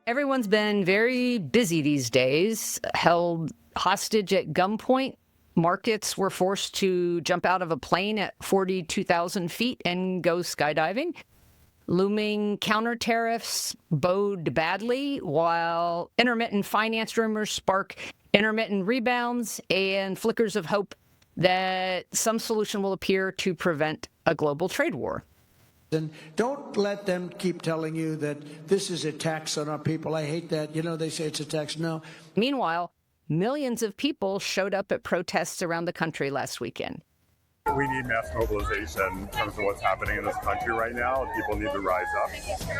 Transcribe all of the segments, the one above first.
Everyone's been very busy these days, held hostage at gunpoint. Markets were forced to jump out of a plane at 42,000 feet and go skydiving. Looming counter tariffs bode badly, while intermittent finance rumors spark intermittent rebounds and flickers of hope that some solution will appear to prevent a global trade war. And don't let them keep telling you that this is a tax on our people. I hate that. They say it's a tax. No. Meanwhile, millions of people showed up at protests around the country last weekend. We need mass mobilization in terms of what's happening in this country right now. People need to rise up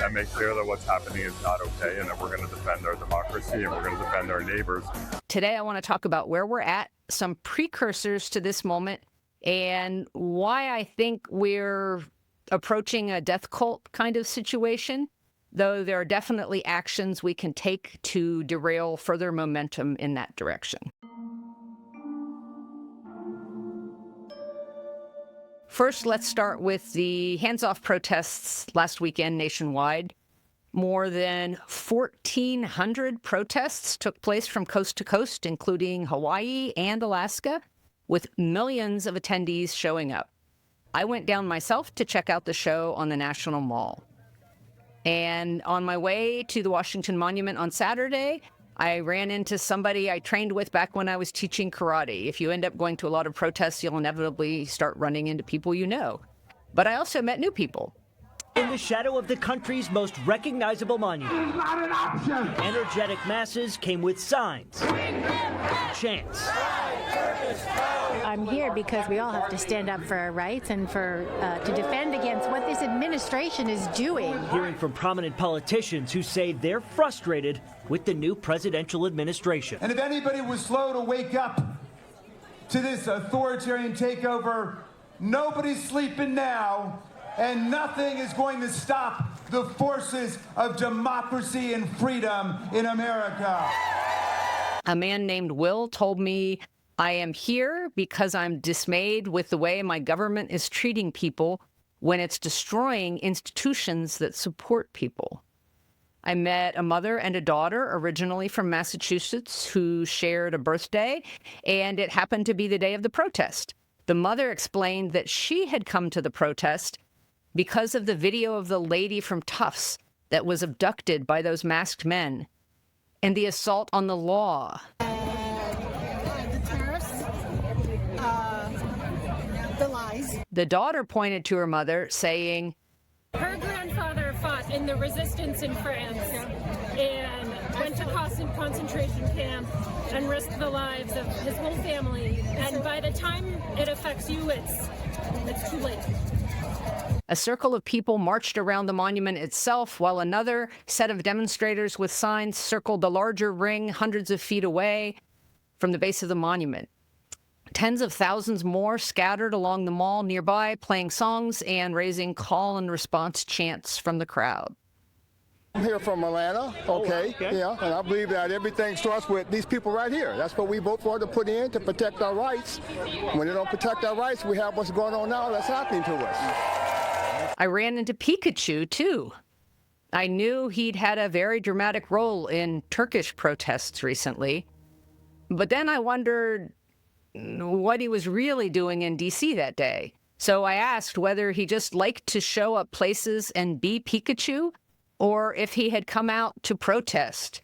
and make clear that what's happening is not okay and that we're going to defend our democracy and we're going to defend our neighbors. Today, I want to talk about where we're at, some precursors to this moment, and why I think we're approaching a death cult kind of situation, though there are definitely actions we can take to derail further momentum in that direction. First, let's start with the hands-off protests last weekend nationwide. More than 1,400 protests took place from coast to coast, including Hawaii and Alaska, with millions of attendees showing up. I went down myself to check out the show on the National Mall. And on my way to the Washington Monument on Saturday, I ran into somebody I trained with back when I was teaching karate. If you end up going to a lot of protests, you'll inevitably start running into people you know. But I also met new people. In the shadow of the country's most recognizable monument, It's not an option. energetic masses came with signs, chants. I'm here because we all have to stand up for our rights and to defend against what this administration is doing. Hearing from prominent politicians who say they're frustrated with the new presidential administration. And if anybody was slow to wake up to this authoritarian takeover, nobody's sleeping now, and nothing is going to stop the forces of democracy and freedom in America. A man named Will told me, I am here because I'm dismayed with the way my government is treating people when it's destroying institutions that support people. I met a mother and a daughter originally from Massachusetts who shared a birthday, and it happened to be the day of the protest. The mother explained that she had come to the protest because of the video of the lady from Tufts that was abducted by those masked men and the assault on the law. The tariffs, the lies. The daughter pointed to her mother, saying, her grandfather fought in the resistance in France and went to concentration camp and risked the lives of his whole family. And by the time it affects you, it's too late. A circle of people marched around the monument itself, while another set of demonstrators with signs circled the larger ring hundreds of feet away from the base of the monument. Tens of thousands more scattered along the mall nearby, playing songs and raising call and response chants from the crowd. I'm here from Atlanta, okay. Yeah, and I believe that everything starts with these people right here. That's what we vote for, to put in, to protect our rights. When they don't protect our rights, we have what's going on now that's happening to us. I ran into Pikachu, too. I knew he'd had a very dramatic role in Turkish protests recently, but then I wondered what he was really doing in D.C. that day. So I asked whether he just liked to show up places and be Pikachu, or if he had come out to protest.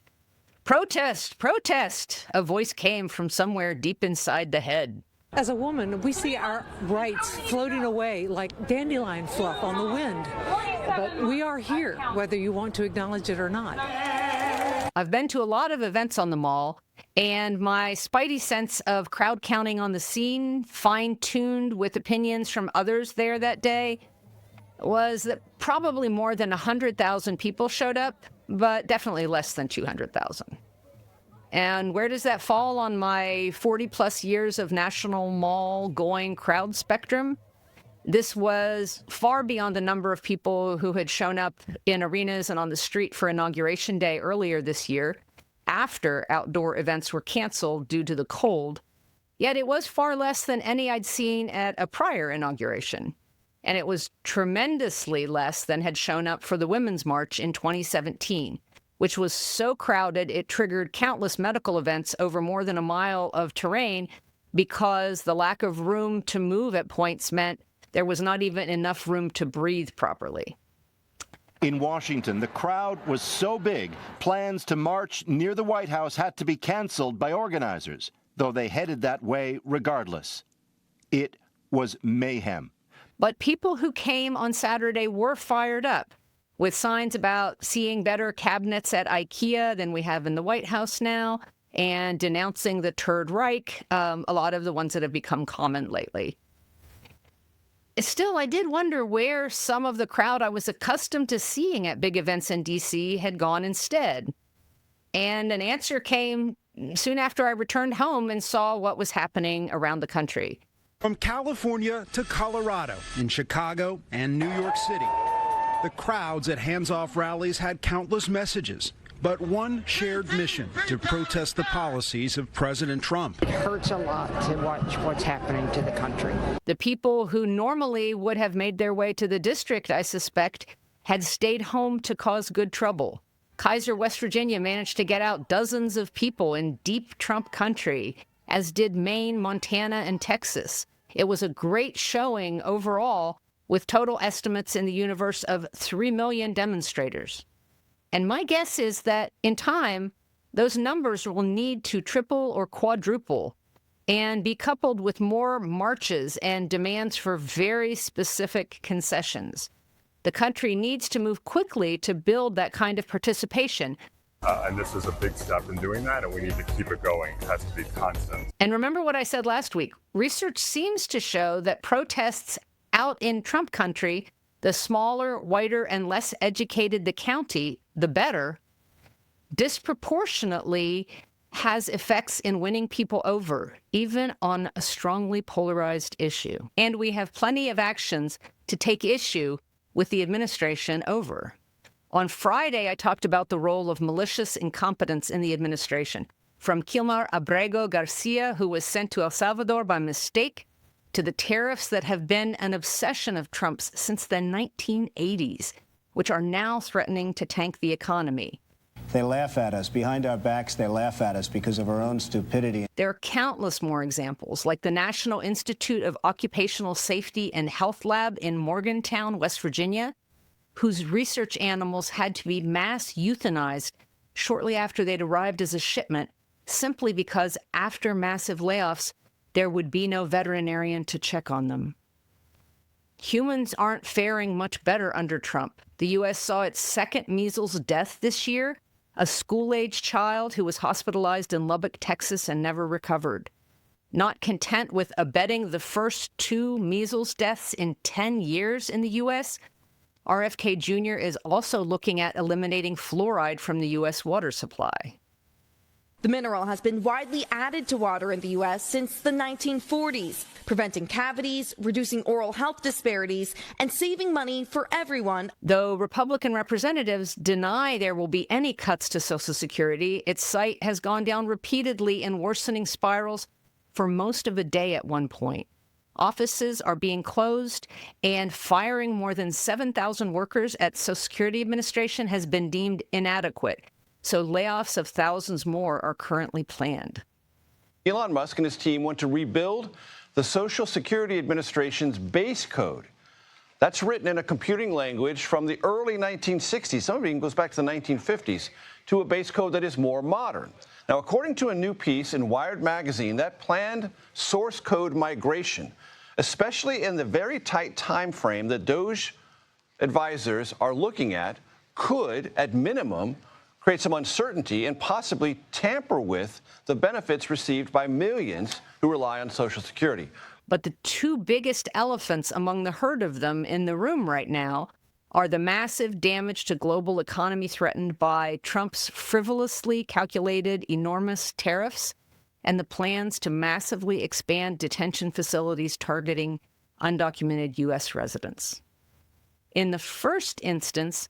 Protest! Protest! A voice came from somewhere deep inside the head. As a woman, we see our rights floating away like dandelion fluff on the wind. But we are here, whether you want to acknowledge it or not. I've been to a lot of events on the mall, and my spidey sense of crowd counting on the scene, fine-tuned with opinions from others there that day, was that probably more than 100,000 people showed up, but definitely less than 200,000. And where does that fall on my 40-plus years of national mall-going crowd spectrum? This was far beyond the number of people who had shown up in arenas and on the street for Inauguration Day earlier this year, after outdoor events were canceled due to the cold. Yet it was far less than any I'd seen at a prior inauguration. And it was tremendously less than had shown up for the Women's March in 2017. which was so crowded it triggered countless medical events over more than a mile of terrain because the lack of room to move at points meant there was not even enough room to breathe properly. In Washington, the crowd was so big, plans to march near the White House had to be canceled by organizers, though they headed that way regardless. It was mayhem. But people who came on Saturday were fired up, with signs about seeing better cabinets at IKEA than we have in the White House now, and denouncing the Third Reich, a lot of the ones that have become common lately. Still, I did wonder where some of the crowd I was accustomed to seeing at big events in D.C. had gone instead. And an answer came soon after I returned home and saw what was happening around the country. From California to Colorado, in Chicago and New York City, the crowds at hands-off rallies had countless messages, but one shared mission: to protest the policies of President Trump. It hurts a lot to watch what's happening to the country. The people who normally would have made their way to the district, I suspect, had stayed home to cause good trouble. Kaiser, West Virginia managed to get out dozens of people in deep Trump country, as did Maine, Montana, and Texas. It was a great showing overall, with total estimates in the universe of 3 million demonstrators. And my guess is that in time, those numbers will need to triple or quadruple and be coupled with more marches and demands for very specific concessions. The country needs to move quickly to build that kind of participation. And this is a big step in doing that, and we need to keep it going. It has to be constant. And remember what I said last week. Research seems to show that protests out in Trump country, the smaller, whiter, and less educated the county, the better, disproportionately has effects in winning people over, even on a strongly polarized issue. And we have plenty of actions to take issue with the administration over. On Friday, I talked about the role of malicious incompetence in the administration, from Khmer Rouge Garcia, who was sent to El Salvador by mistake, to the tariffs that have been an obsession of Trump's since the 1980s, which are now threatening to tank the economy. They laugh at us. Behind our backs, they laugh at us because of our own stupidity. There are countless more examples, like the National Institute of Occupational Safety and Health Lab in Morgantown, West Virginia, whose research animals had to be mass euthanized shortly after they'd arrived as a shipment, simply because after massive layoffs, there would be no veterinarian to check on them. Humans aren't faring much better under Trump. The U.S. saw its second measles death this year, a school-age child who was hospitalized in Lubbock, Texas, and never recovered. Not content with abetting the first 2 measles deaths in 10 years in the U.S., RFK Jr. is also looking at eliminating fluoride from the U.S. water supply. The mineral has been widely added to water in the U.S. since the 1940s, preventing cavities, reducing oral health disparities, and saving money for everyone. Though Republican representatives deny there will be any cuts to Social Security, its site has gone down repeatedly in worsening spirals for most of a day at one point. Offices are being closed, and firing more than 7,000 workers at Social Security Administration has been deemed inadequate. So layoffs of thousands more are currently planned. Elon Musk and his team want to rebuild the Social Security Administration's base code. That's written in a computing language from the early 1960s, some of it even goes back to the 1950s, to a base code that is more modern. Now, according to a new piece in Wired magazine, that planned source code migration, especially in the very tight time frame that DOJ advisors are looking at, could, at minimum, create some uncertainty and possibly tamper with the benefits received by millions who rely on Social Security. But the 2 biggest elephants among the herd of them in the room right now are the massive damage to global economy threatened by Trump's frivolously calculated enormous tariffs and the plans to massively expand detention facilities targeting undocumented U.S. residents. In the first instance,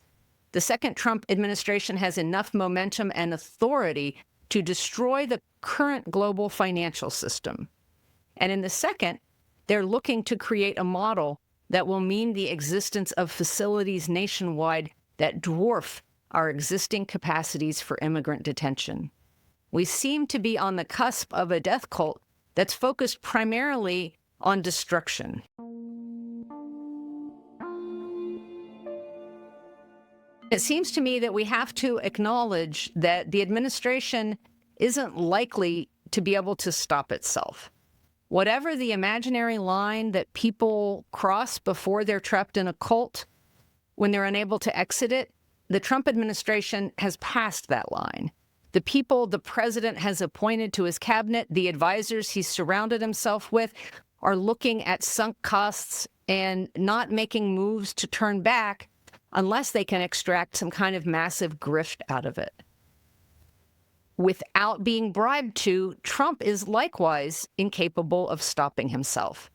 the second Trump administration has enough momentum and authority to destroy the current global financial system. And in the second, they're looking to create a model that will mean the existence of facilities nationwide that dwarf our existing capacities for immigrant detention. We seem to be on the cusp of a death cult that's focused primarily on destruction. It seems to me that we have to acknowledge that the administration isn't likely to be able to stop itself. Whatever the imaginary line that people cross before they're trapped in a cult, when they're unable to exit it, the Trump administration has passed that line. The people the president has appointed to his cabinet, the advisors he's surrounded himself with, are looking at sunk costs and not making moves to turn back unless they can extract some kind of massive grift out of it. Without being bribed to, Trump is likewise incapable of stopping himself.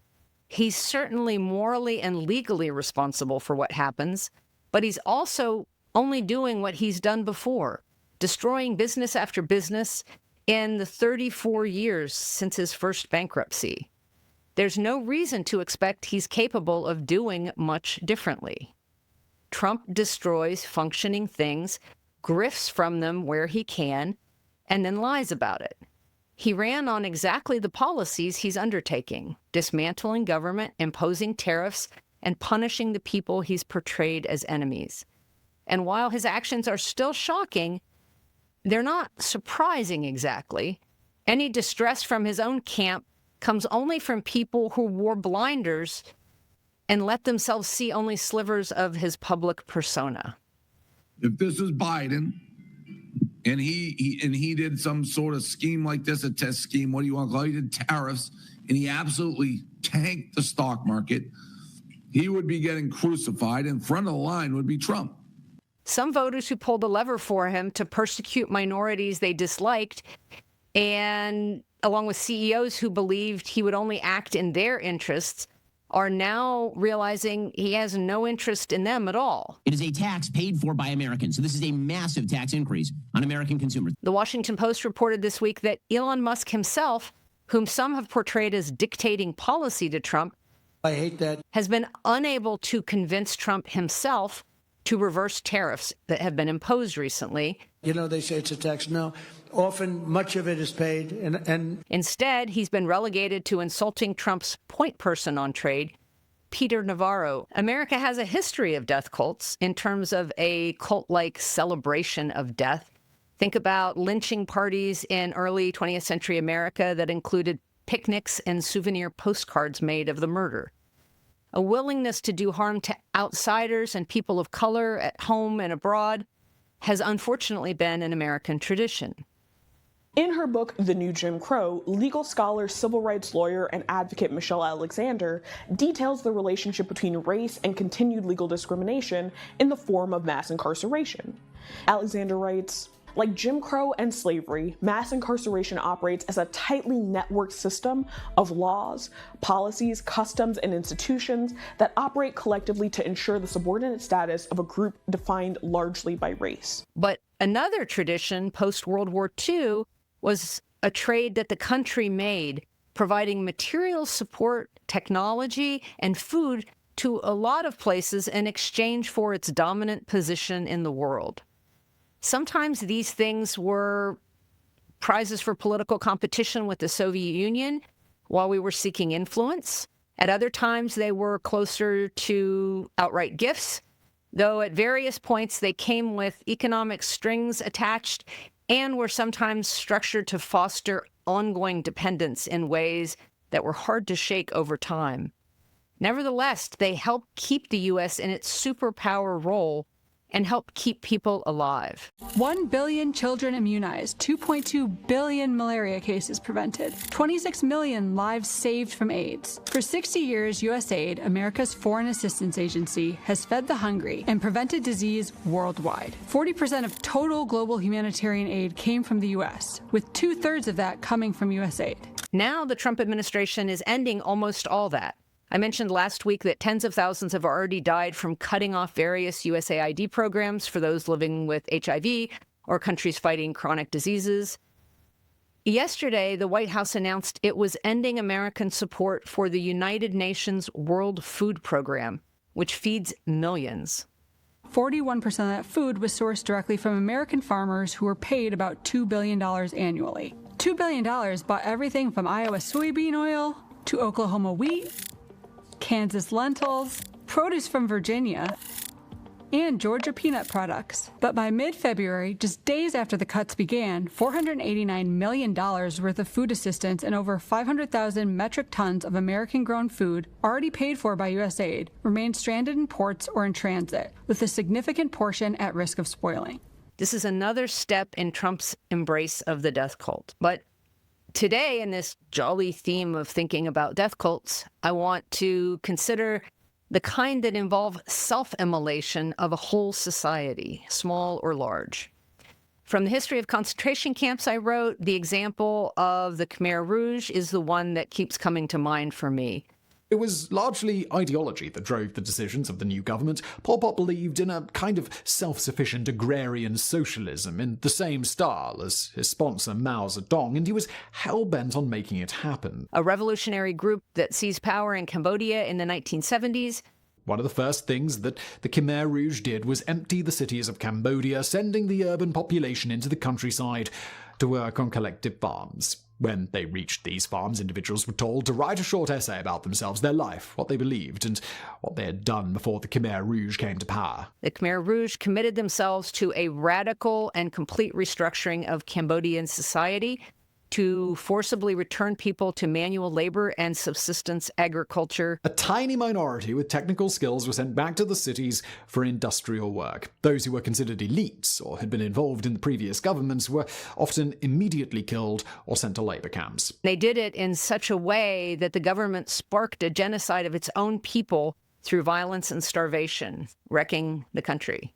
He's certainly morally and legally responsible for what happens, but he's also only doing what he's done before, destroying business after business in the 34 years since his first bankruptcy. There's no reason to expect he's capable of doing much differently. Trump destroys functioning things, grifts from them where he can, and then lies about it. He ran on exactly the policies he's undertaking, dismantling government, imposing tariffs, and punishing the people he's portrayed as enemies. And while his actions are still shocking, they're not surprising exactly. Any distress from his own camp comes only from people who wore blinders and let themselves see only slivers of his public persona. If this was Biden and he did some sort of scheme like this, a test scheme, what do you want to call it? He did tariffs, and he absolutely tanked the stock market, he would be getting crucified. In front of the line would be Trump. Some voters who pulled a lever for him to persecute minorities they disliked, and along with CEOs who believed he would only act in their interests, are now realizing he has no interest in them at all. It is a tax paid for by Americans, so this is a massive tax increase on American consumers. The Washington Post reported this week that Elon Musk himself, whom some have portrayed as dictating policy to Trump, I hate that, has been unable to convince Trump himself to reverse tariffs that have been imposed recently. You know, they say it's a tax. No, often much of it is paid. And instead, he's been relegated to insulting Trump's point person on trade, Peter Navarro. America has a history of death cults in terms of a cult-like celebration of death. Think about lynching parties in early 20th century America that included picnics and souvenir postcards made of the murder. A willingness to do harm to outsiders and people of color at home and abroad has unfortunately been an American tradition. In her book, The New Jim Crow, legal scholar, civil rights lawyer, and advocate Michelle Alexander details the relationship between race and continued legal discrimination in the form of mass incarceration. Alexander writes, like Jim Crow and slavery, mass incarceration operates as a tightly networked system of laws, policies, customs, and institutions that operate collectively to ensure the subordinate status of a group defined largely by race. But another tradition post-World War II was a trade that the country made, providing material support, technology, and food to a lot of places in exchange for its dominant position in the world. Sometimes these things were prizes for political competition with the Soviet Union while we were seeking influence. At other times, they were closer to outright gifts, though at various points they came with economic strings attached and were sometimes structured to foster ongoing dependence in ways that were hard to shake over time. Nevertheless, they helped keep the U.S. in its superpower role and help keep people alive. 1 billion children immunized, 2.2 billion malaria cases prevented, 26 million lives saved from AIDS. For 60 years, USAID, America's foreign assistance agency, has fed the hungry and prevented disease worldwide. 40% of total global humanitarian aid came from the U.S., with 2/3 of that coming from USAID. Now the Trump administration is ending almost all that. I mentioned last week that tens of thousands have already died from cutting off various USAID programs for those living with HIV or countries fighting chronic diseases. Yesterday, the White House announced it was ending American support for the United Nations World Food Program, which feeds millions. 41% of that food was sourced directly from American farmers who were paid about $2 billion annually. $2 billion bought everything from Iowa soybean oil to Oklahoma wheat, Kansas lentils, produce from Virginia, and Georgia peanut products. But by mid-February, just days after the cuts began, $489 million worth of food assistance and over 500,000 metric tons of American-grown food already paid for by USAID remained stranded in ports or in transit, with a significant portion at risk of spoiling. This is another step in Trump's embrace of the death cult. But today, in this jolly theme of thinking about death cults, I want to consider the kind that involve self-immolation of a whole society, small or large. From the history of concentration camps I wrote, the example of the Khmer Rouge is the one that keeps coming to mind for me. It was largely ideology that drove the decisions of the new government. Pol Pot believed in a kind of self-sufficient agrarian socialism in the same style as his sponsor Mao Zedong, and he was hell-bent on making it happen. A revolutionary group that seized power in Cambodia in the 1970s. One of the first things that the Khmer Rouge did was empty the cities of Cambodia, sending the urban population into the countryside to work on collective farms. When they reached these farms, individuals were told to write a short essay about themselves, their life, what they believed, and what they had done before the Khmer Rouge came to power. The Khmer Rouge committed themselves to a radical and complete restructuring of Cambodian society to forcibly return people to manual labor and subsistence agriculture. A tiny minority with technical skills were sent back to the cities for industrial work. Those who were considered elites or had been involved in the previous governments were often immediately killed or sent to labor camps. They did it in such a way that the government sparked a genocide of its own people through violence and starvation, wrecking the country.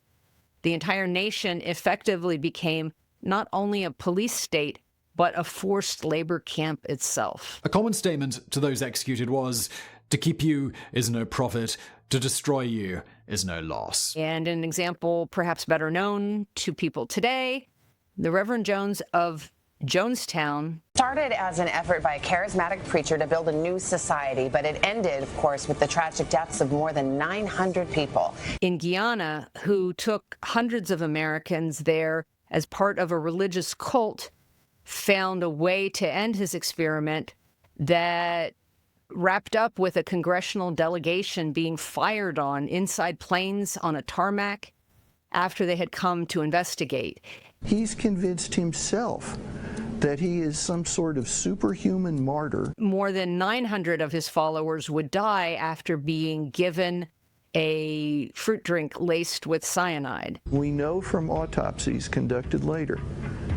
The entire nation effectively became not only a police state, but a forced labor camp itself. A common statement to those executed was, "To keep you is no profit, to destroy you is no loss." And an example perhaps better known to people today, the Reverend Jones of Jonestown. Started as an effort by a charismatic preacher to build a new society, but it ended, of course, with the tragic deaths of more than 900 people. In Guyana, who took hundreds of Americans there as part of a religious cult, found a way to end his experiment that wrapped up with a congressional delegation being fired on inside planes on a tarmac after they had come to investigate. He's convinced himself that he is some sort of superhuman martyr. More than 900 of his followers would die after being given a fruit drink laced with cyanide. We know from autopsies conducted later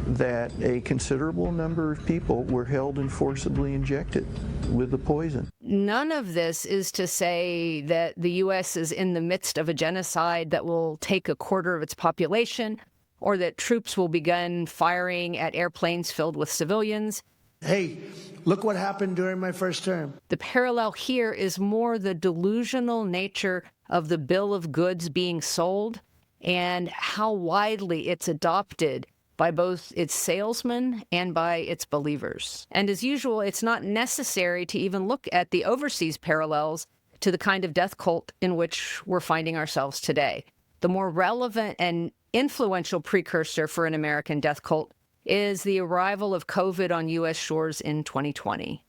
that a considerable number of people were held and forcibly injected with the poison. None of this is to say that the U.S. is in the midst of a genocide that will take a quarter of its population, or that troops will begin firing at airplanes filled with civilians. Hey, look what happened during my first term. The parallel here is more the delusional nature of the bill of goods being sold and how widely it's adopted by both its salesmen and by its believers. And as usual, it's not necessary to even look at the overseas parallels to the kind of death cult in which we're finding ourselves today. The more relevant and influential precursor for an American death cult is the arrival of COVID on U.S. shores in 2020.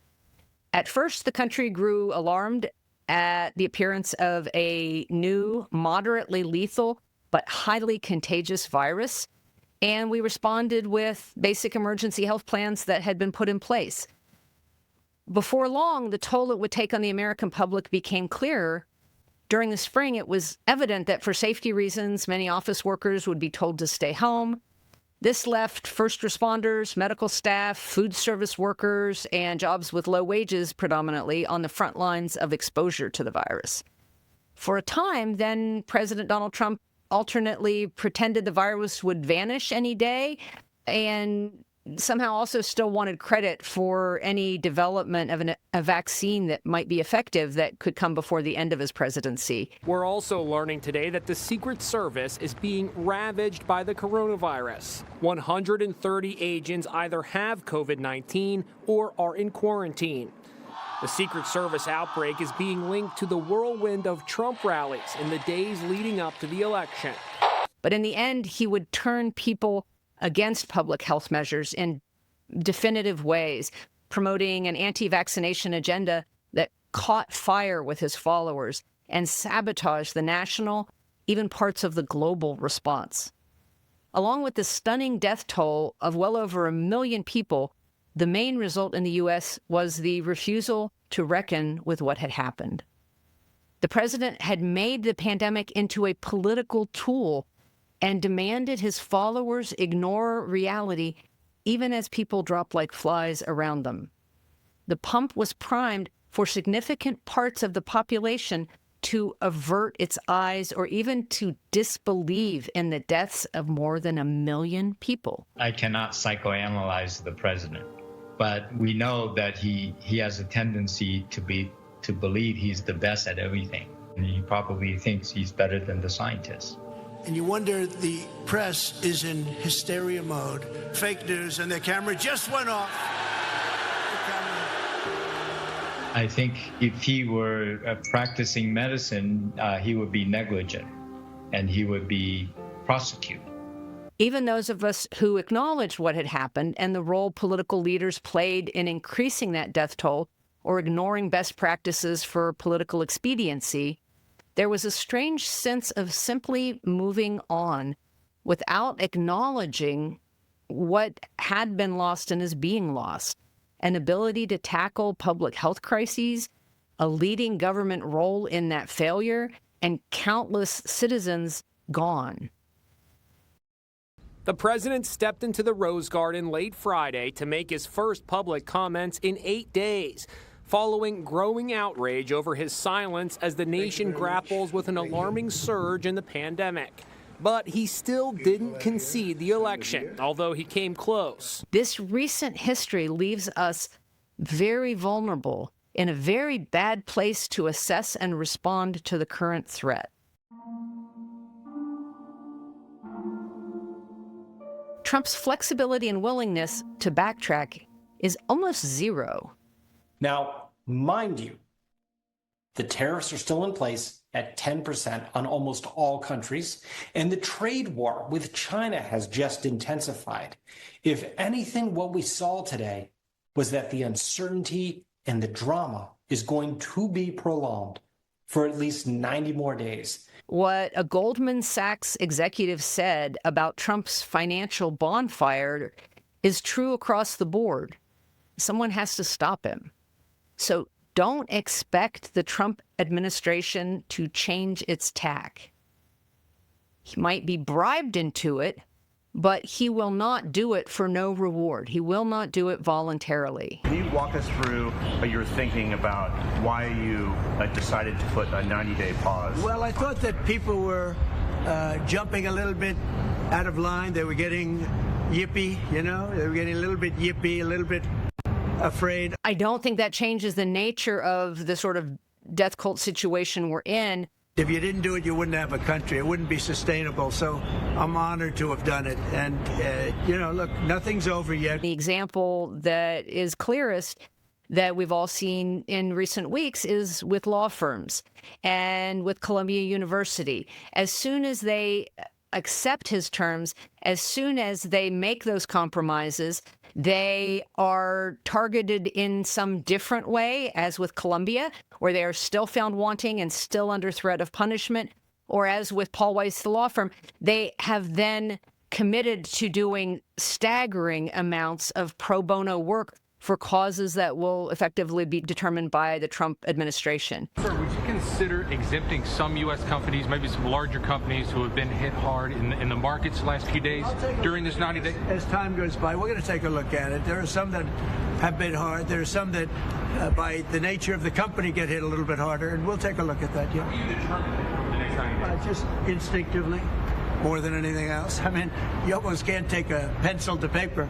At first, the country grew alarmed at the appearance of a new, moderately lethal, but highly contagious virus, and we responded with basic emergency health plans that had been put in place. Before long, the toll it would take on the American public became clearer. During the spring, it was evident that for safety reasons, many office workers would be told to stay home. This left first responders, medical staff, food service workers, and jobs with low wages predominantly on the front lines of exposure to the virus. For a time, then President Donald Trump alternately pretended the virus would vanish any day and somehow also still wanted credit for any development of a vaccine that might be effective that could come before the end of his presidency. We're also learning today that the Secret Service is being ravaged by the coronavirus. 130 agents either have COVID-19 or are in quarantine. The Secret Service outbreak is being linked to the whirlwind of Trump rallies in the days leading up to the election. But in the end, he would turn people against public health measures in definitive ways, promoting an anti-vaccination agenda that caught fire with his followers and sabotaged the national, even parts of the global response. Along with the stunning death toll of well over 1 million people, the main result in the U.S. was the refusal to reckon with what had happened. The president had made the pandemic into a political tool and demanded his followers ignore reality even as people dropped like flies around them. The pump was primed for significant parts of the population to avert its eyes or even to disbelieve in the deaths of more than 1 million people. I cannot psychoanalyze the president, but we know that he has a tendency to believe he's the best at everything. And he probably thinks he's better than the scientists. And you wonder, the press is in hysteria mode. Fake news, and their camera just went off. I think if he were practicing medicine, he would be negligent and he would be prosecuted. Even those of us who acknowledged what had happened and the role political leaders played in increasing that death toll or ignoring best practices for political expediency, there was a strange sense of simply moving on without acknowledging what had been lost and is being lost: an ability to tackle public health crises, a leading government role in that failure, and countless citizens gone. The president stepped into the Rose Garden late Friday to make his first public comments in 8 days, following growing outrage over his silence as the nation grapples with an alarming surge in the pandemic. But he still didn't concede the election, although he came close. This recent history leaves us very vulnerable, in a very bad place to assess and respond to the current threat. Trump's flexibility and willingness to backtrack is almost zero. Now, mind you, the tariffs are still in place at 10% on almost all countries, and the trade war with China has just intensified. If anything, what we saw today was that the uncertainty and the drama is going to be prolonged for at least 90 more days. What a Goldman Sachs executive said about Trump's financial bonfire is true across the board. Someone has to stop him. So don't expect the Trump administration to change its tack. He might be bribed into it, but he will not do it for no reward. He will not do it voluntarily. Can you walk us through your thinking about why you decided to put a 90-day pause? Well, I thought that people were jumping a little bit out of line. They were getting yippy, you know? They were getting a little bit yippy, a little bit afraid. I don't think that changes the nature of the sort of death cult situation we're in. If you didn't do it, you wouldn't have a country. It wouldn't be sustainable. So I'm honored to have done it. And, you know, look, nothing's over yet. The example that is clearest that we've all seen in recent weeks is with law firms and with Columbia University. As soon as they accept his terms, as soon as they make those compromises, they are targeted in some different way, as with Columbia, where they are still found wanting and still under threat of punishment, or as with Paul Weiss, the law firm, they have then committed to doing staggering amounts of pro bono work for causes that will effectively be determined by the Trump administration. Sir, would you consider exempting some U.S. companies, maybe some larger companies who have been hit hard in the markets the last few days during this 90 days? As time goes by, we're going to take a look at it. There are some that have been hard. There are some that, by the nature of the company, get hit a little bit harder, and we'll take a look at that, yeah. How do you determine the next 90 days? Just instinctively, more than anything else. I mean, you almost can't take a pencil to paper.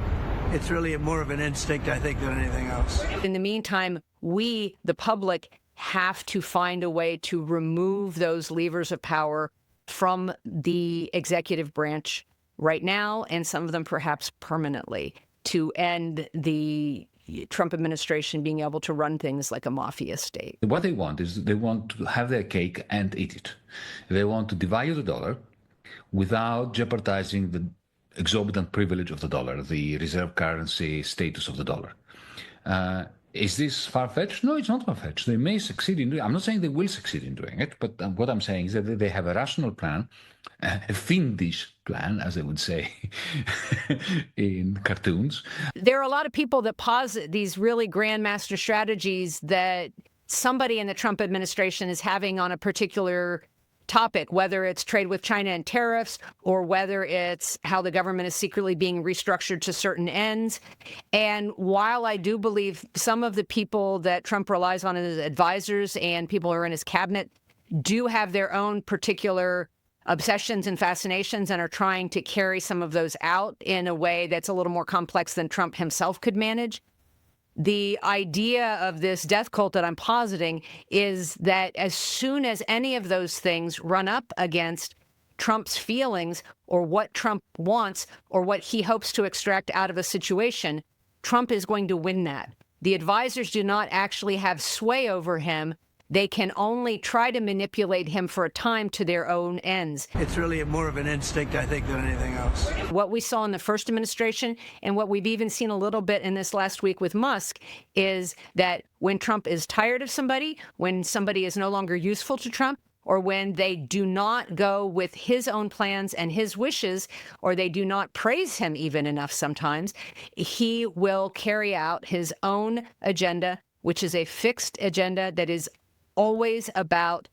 It's really more of an instinct, I think, than anything else. In the meantime, we, the public, have to find a way to remove those levers of power from the executive branch right now, and some of them perhaps permanently, to end the Trump administration being able to run things like a mafia state. What they want is they want to have their cake and eat it. They want to devalue the dollar, without jeopardizing the exorbitant privilege of the dollar, the reserve currency status of the dollar. Is this far-fetched? No, it's not far-fetched. They may succeed in doing it. I'm not saying they will succeed in doing it, but what I'm saying is that they have a rational plan, a fiendish plan, as they would say in cartoons. There are a lot of people that posit these really grandmaster strategies that somebody in the Trump administration is having on a particular topic, whether it's trade with China and tariffs, or whether it's how the government is secretly being restructured to certain ends. And while I do believe some of the people that Trump relies on as advisors and people who are in his cabinet do have their own particular obsessions and fascinations and are trying to carry some of those out in a way that's a little more complex than Trump himself could manage, the idea of this death cult that I'm positing is that as soon as any of those things run up against Trump's feelings or what Trump wants or what he hopes to extract out of a situation, Trump is going to win that. The advisors do not actually have sway over him. They can only try to manipulate him for a time to their own ends. It's really more of an instinct, I think, than anything else. What we saw in the first administration and what we've even seen a little bit in this last week with Musk is that when Trump is tired of somebody, when somebody is no longer useful to Trump, or when they do not go with his own plans and his wishes, or they do not praise him even enough sometimes, he will carry out his own agenda, which is a fixed agenda that is always about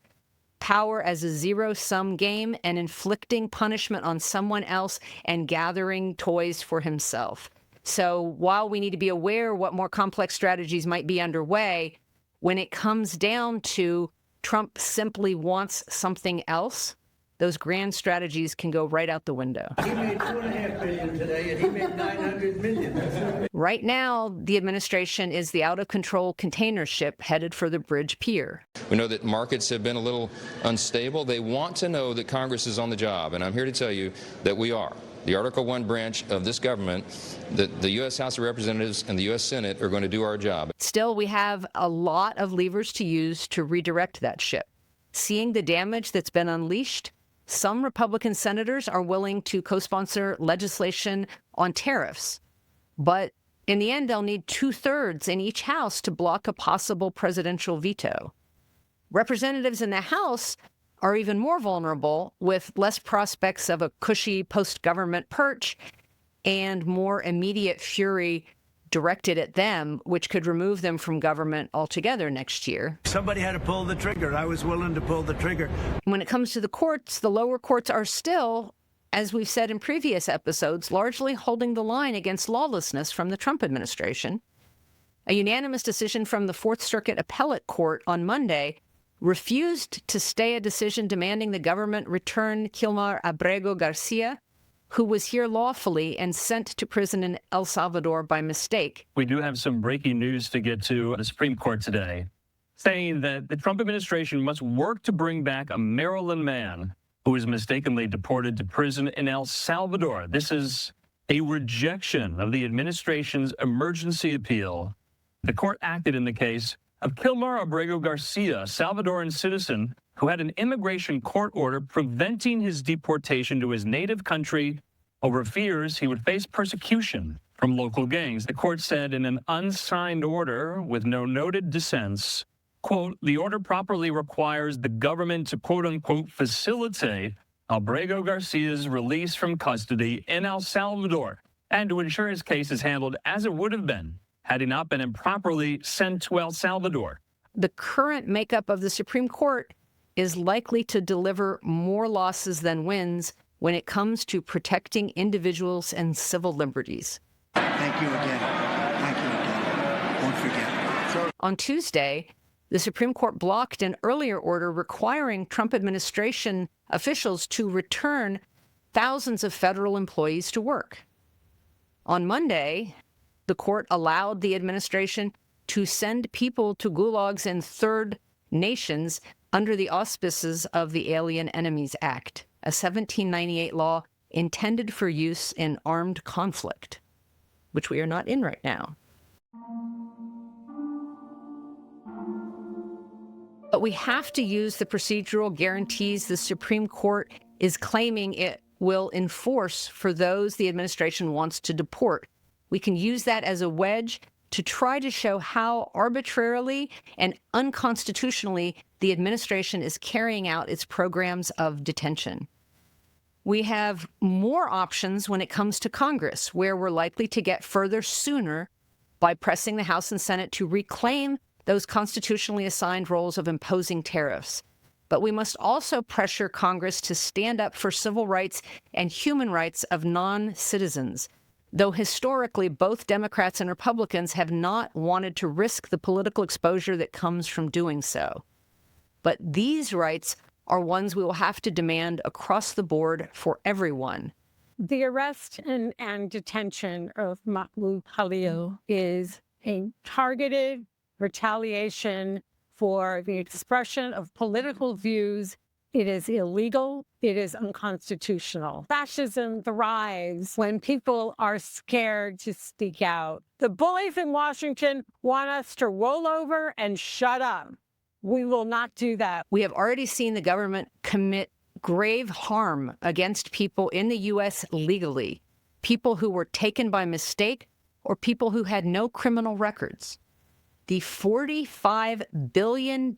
power as a zero-sum game and inflicting punishment on someone else and gathering toys for himself. So while we need to be aware what more complex strategies might be underway, when it comes down to Trump simply wants something else, those grand strategies can go right out the window. He made $2.5 billion today, and he made $900 million. Right now, the administration is the out-of-control container ship headed for the bridge pier. We know that markets have been a little unstable. They want to know that Congress is on the job, and I'm here to tell you that we are. The Article 1 branch of this government, the U.S. House of Representatives and the U.S. Senate are going to do our job. Still, we have a lot of levers to use to redirect that ship. Seeing the damage that's been unleashed, some Republican senators are willing to co-sponsor legislation on tariffs, but in the end, they'll need 2/3 in each house to block a possible presidential veto. Representatives in the House are even more vulnerable, with less prospects of a cushy post-government perch and more immediate fury directed at them, which could remove them from government altogether next year. Somebody had to pull the trigger. I was willing to pull the trigger. When it comes to the courts, the lower courts are still, as we've said in previous episodes, largely holding the line against lawlessness from the Trump administration. A unanimous decision from the Fourth Circuit Appellate Court on Monday refused to stay a decision demanding the government return Khmer Abrego Garcia, who was here lawfully and sent to prison in El Salvador by mistake. We do have some breaking news to get to the Supreme Court today, saying that the Trump administration must work to bring back a Maryland man who was mistakenly deported to prison in El Salvador. This is a rejection of the administration's emergency appeal. The court acted in the case of Khmer Abrego Garcia, a Salvadoran citizen who had an immigration court order preventing his deportation to his native country over fears he would face persecution from local gangs. The court said in an unsigned order with no noted dissents, quote, the order properly requires the government to, quote unquote, facilitate Abrego Garcia's release from custody in El Salvador and to ensure his case is handled as it would have been had he not been improperly sent to El Salvador. The current makeup of the Supreme Court is likely to deliver more losses than wins when it comes to protecting individuals and civil liberties. Thank you again. Thank you again. Don't forget. On Tuesday, the Supreme Court blocked an earlier order requiring Trump administration officials to return thousands of federal employees to work. On Monday, the court allowed the administration to send people to gulags in third nations under the auspices of the Alien Enemies Act, a 1798 law intended for use in armed conflict, which we are not in right now. But we have to use the procedural guarantees the Supreme Court is claiming it will enforce for those the administration wants to deport. We can use that as a wedge to try to show how arbitrarily and unconstitutionally the administration is carrying out its programs of detention. We have more options when it comes to Congress, where we're likely to get further sooner by pressing the House and Senate to reclaim those constitutionally assigned roles of imposing tariffs. But we must also pressure Congress to stand up for civil rights and human rights of non-citizens, though historically both Democrats and Republicans have not wanted to risk the political exposure that comes from doing so. But these rights are ones we will have to demand across the board for everyone. The arrest and detention of Mahmoud Khalil is a targeted retaliation for the expression of political views. It is illegal. It is unconstitutional. Fascism thrives when people are scared to speak out. The bullies in Washington want us to roll over and shut up. We will not do that. We have already seen the government commit grave harm against people in the U.S. legally, people who were taken by mistake or people who had no criminal records. The $45 billion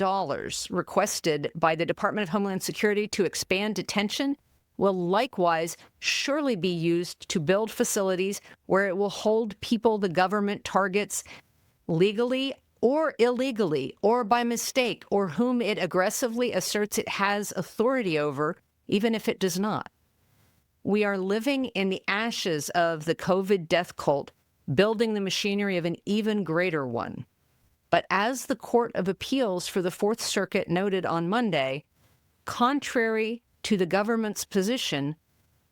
requested by the Department of Homeland Security to expand detention will likewise surely be used to build facilities where it will hold people the government targets legally or illegally, or by mistake, or whom it aggressively asserts it has authority over, even if it does not. We are living in the ashes of the COVID death cult, building the machinery of an even greater one. But as the Court of Appeals for the Fourth Circuit noted on Monday, contrary to the government's position,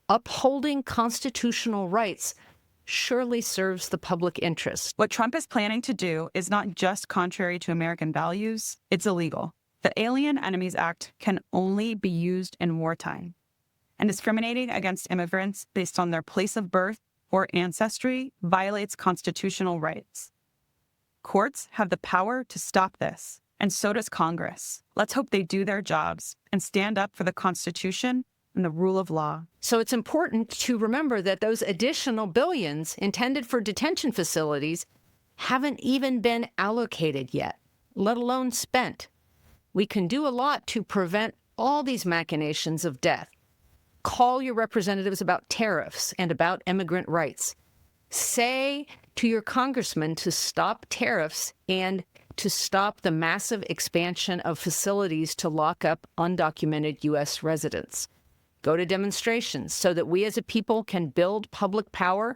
upholding constitutional rights surely serves the public interest. What Trump is planning to do is not just contrary to American values, it's illegal. The Alien Enemies Act can only be used in wartime. And discriminating against immigrants based on their place of birth or ancestry violates constitutional rights. Courts have the power to stop this, and so does Congress. Let's hope they do their jobs and stand up for the Constitution and the rule of law. So it's important to remember that those additional billions intended for detention facilities haven't even been allocated yet, let alone spent. We can do a lot to prevent all these machinations of death. Call your representatives about tariffs and about immigrant rights. Say to your congressman to stop tariffs and to stop the massive expansion of facilities to lock up undocumented U.S. residents. Go to demonstrations so that we as a people can build public power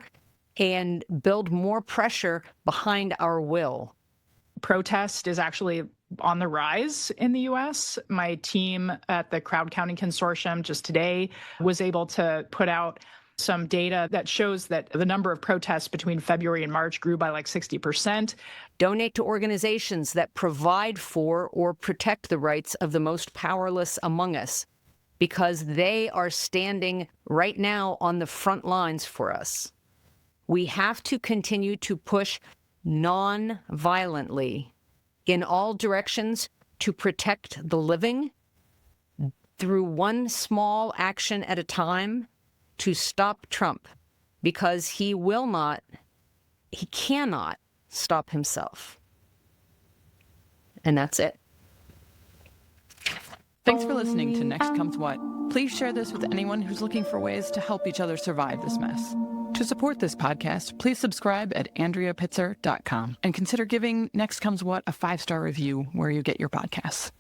and build more pressure behind our will. Protest is actually on the rise in the U.S. My team at the Crowd Counting Consortium just today was able to put out some data that shows that the number of protests between February and March grew by like 60%. Donate to organizations that provide for or protect the rights of the most powerless among us, because they are standing right now on the front lines for us. We have to continue to push non-violently in all directions to protect the living through one small action at a time to stop Trump, because he cannot stop himself. And that's it. Thanks for listening to Next Comes What. Please share this with anyone who's looking for ways to help each other survive this mess. To support this podcast, please subscribe at AndreaPitzer.com and consider giving Next Comes What a 5-star review where you get your podcasts.